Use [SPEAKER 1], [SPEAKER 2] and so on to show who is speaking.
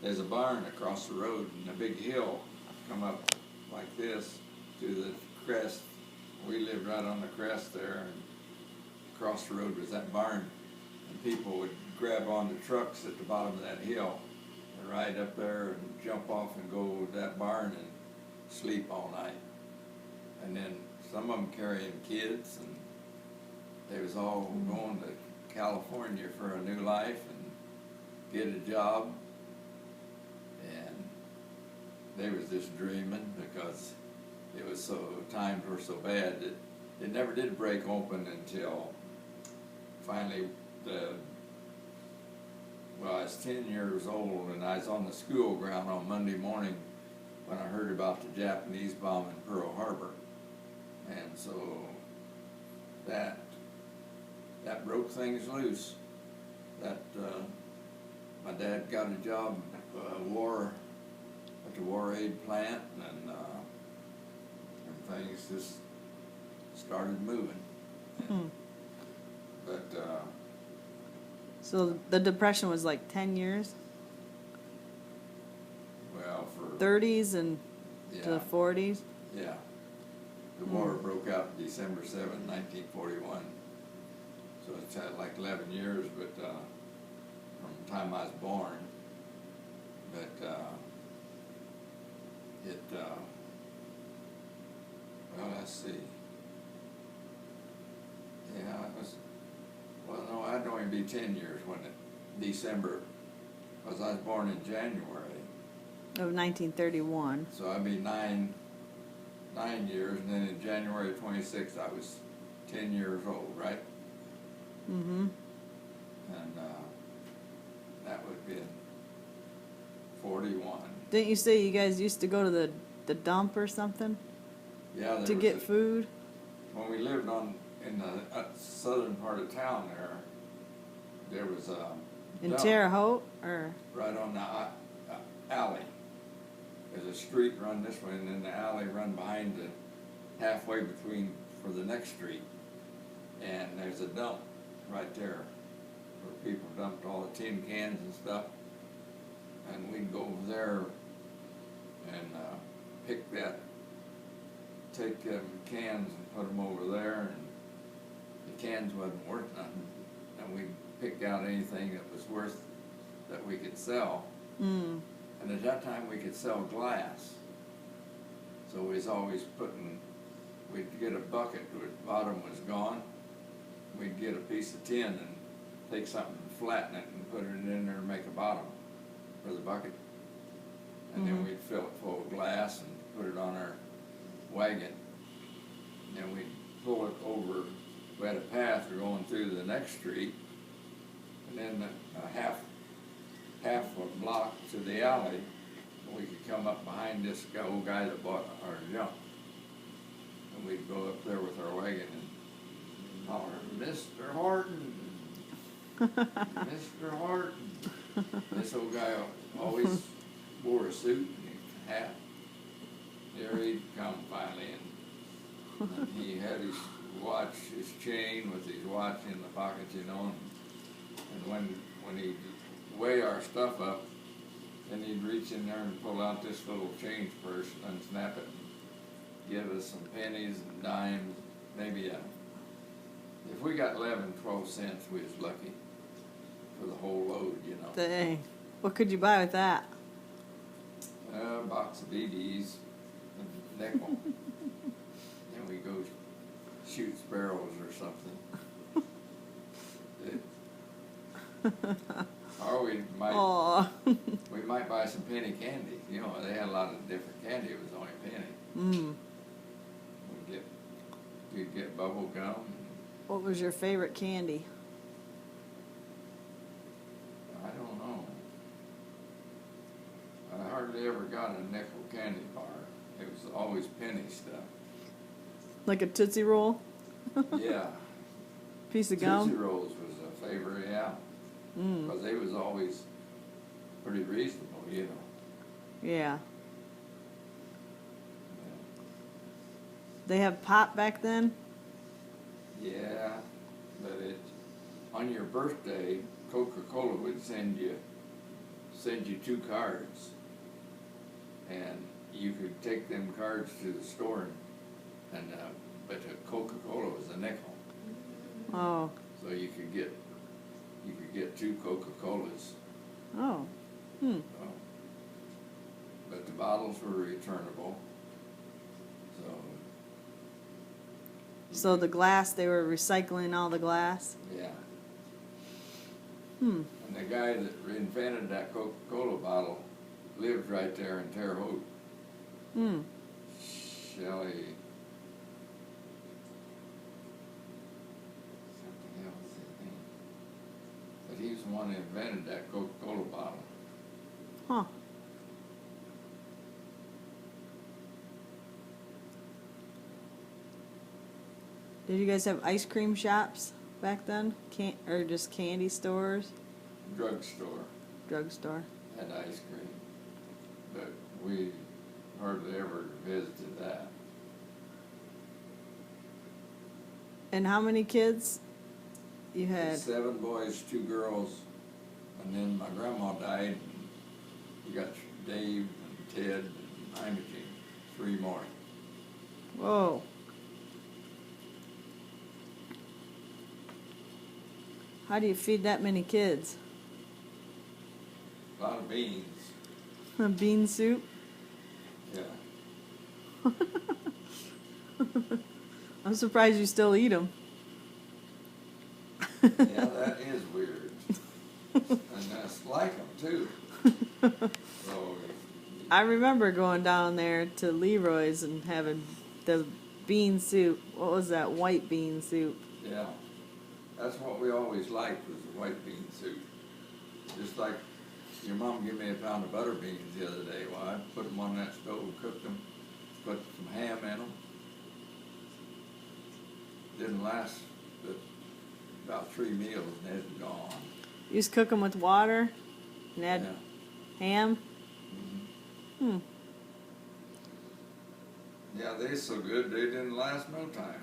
[SPEAKER 1] there's a barn across the road and a big hill come up like this to the crest. We lived right on the crest there, and across the road was that barn. And people would grab onto trucks at the bottom of that hill and ride up there and jump off and go to that barn and sleep all night. And then some of them carrying kids, and they was all going to California for a new life and get a job. And they was just dreaming because it was so, times were so bad that it never did break open until finally I was 10 years old, and I was on the school ground on Monday morning when I heard about the Japanese bombing Pearl Harbor. And so that broke things loose. That my dad got a job at the War Aid plant, and things just started moving. But
[SPEAKER 2] So the Depression was like 10 years?
[SPEAKER 1] well, for
[SPEAKER 2] 30s and to the
[SPEAKER 1] yeah,
[SPEAKER 2] 40s?
[SPEAKER 1] yeah. The war broke out December 7th, 1941. So it's had like 11 years, but from the time I was born. But well, let's see. Yeah, it was, well, no, I'd only be 10 years when December, because I was born in January.
[SPEAKER 2] Of 1931.
[SPEAKER 1] So I'd be nine years, and then in January 26th, I was 10 years old, right?
[SPEAKER 2] Mm-hmm.
[SPEAKER 1] And that would have been 41.
[SPEAKER 2] Didn't you say you guys used to go to the dump or something
[SPEAKER 1] Yeah, there
[SPEAKER 2] to
[SPEAKER 1] was
[SPEAKER 2] get food?
[SPEAKER 1] when we lived in the southern part of town there was a
[SPEAKER 2] In
[SPEAKER 1] dump
[SPEAKER 2] Terre Haute? Or?
[SPEAKER 1] right on the alley. There's a street run this way, and then the alley run behind halfway between for the next street. And there's a dump right there where people dumped all the tin cans and stuff. And we'd go over there and take them cans and put them over there, and the cans wasn't worth nothing. And we'd pick out anything that was worth that we could sell.
[SPEAKER 2] Mm.
[SPEAKER 1] And at that time we could sell glass. So we was always we'd get a bucket where the bottom was gone. We'd get a piece of tin and take something and flatten it and put it in there and make a bottom for the bucket. And then we'd fill it full of glass and put it on our wagon. And then we'd pull it over. We had a path going through the next street, and then a half a block to the alley, and we could come up behind this old guy that bought our junk. And we'd go up there with our wagon and holler, "Mr. Horton, Mr. Horton." This old guy always wore a suit and a hat. There he'd come finally, and he had his watch, his chain with his watch in the pocket, you know. And when he'd weigh our stuff up, then he'd reach in there and pull out this little change purse and unsnap it and give us some pennies and dimes, maybe if we got 11, 12 cents, we was lucky for the whole load, you know.
[SPEAKER 2] Dang. What could you buy with that?
[SPEAKER 1] A box of BDs, a nickel. Then we go shoot sparrows or something. Or we might buy some penny candy. You know, they had a lot of different candy. It was only a penny.
[SPEAKER 2] Mm.
[SPEAKER 1] We'd get bubble gum.
[SPEAKER 2] What was your favorite candy?
[SPEAKER 1] I don't know. I hardly ever got a nickel candy bar. It was always penny stuff.
[SPEAKER 2] Like a Tootsie Roll?
[SPEAKER 1] Yeah.
[SPEAKER 2] Piece of gum?
[SPEAKER 1] Tootsie Rolls was a favorite, yeah. Because they was always pretty reasonable, you know.
[SPEAKER 2] Yeah. They have pop back then?
[SPEAKER 1] Yeah, but on your birthday, Coca-Cola would send you send you 2 cards, and you could take them cards to the store, and but a Coca-Cola was a nickel,
[SPEAKER 2] Oh,
[SPEAKER 1] so you could get 2 Coca-Colas.
[SPEAKER 2] oh,
[SPEAKER 1] So, but the bottles were returnable, so.
[SPEAKER 2] So the glass, they were recycling all the glass?
[SPEAKER 1] Yeah.
[SPEAKER 2] Hmm.
[SPEAKER 1] And the guy that invented that Coca-Cola bottle lived right there in Terre Haute.
[SPEAKER 2] Hmm.
[SPEAKER 1] Shelley. Something else, his name. But he was the one that invented that Coca-Cola bottle.
[SPEAKER 2] Huh. Did you guys have ice cream shops back then? Or just candy stores?
[SPEAKER 1] Drugstore
[SPEAKER 2] Drugstore.
[SPEAKER 1] had ice cream, but we hardly ever visited that.
[SPEAKER 2] And how many kids you had?
[SPEAKER 1] 7 boys, 2 girls, and then my grandma died, and we got Dave and Ted and Imogene, 3 more.
[SPEAKER 2] Whoa. How do you feed that many kids?
[SPEAKER 1] A lot of beans,
[SPEAKER 2] Bean soup?
[SPEAKER 1] yeah.
[SPEAKER 2] I'm surprised you still eat them.
[SPEAKER 1] Yeah, that is weird. And that's like them too. So,
[SPEAKER 2] I remember going down there to Leroy's and having the bean soup. What was that? White bean soup.
[SPEAKER 1] yeah, that's what we always liked, was the white bean soup. Just like your mom gave me a pound of butter beans the other day. Well, I put them on that stove, cooked them, put some ham in them. Didn't last but about 3 meals and it's gone.
[SPEAKER 2] You just cook them with water and add
[SPEAKER 1] Yeah.
[SPEAKER 2] ham?
[SPEAKER 1] Mhm.
[SPEAKER 2] Hmm.
[SPEAKER 1] Yeah, they're so good they didn't last no time.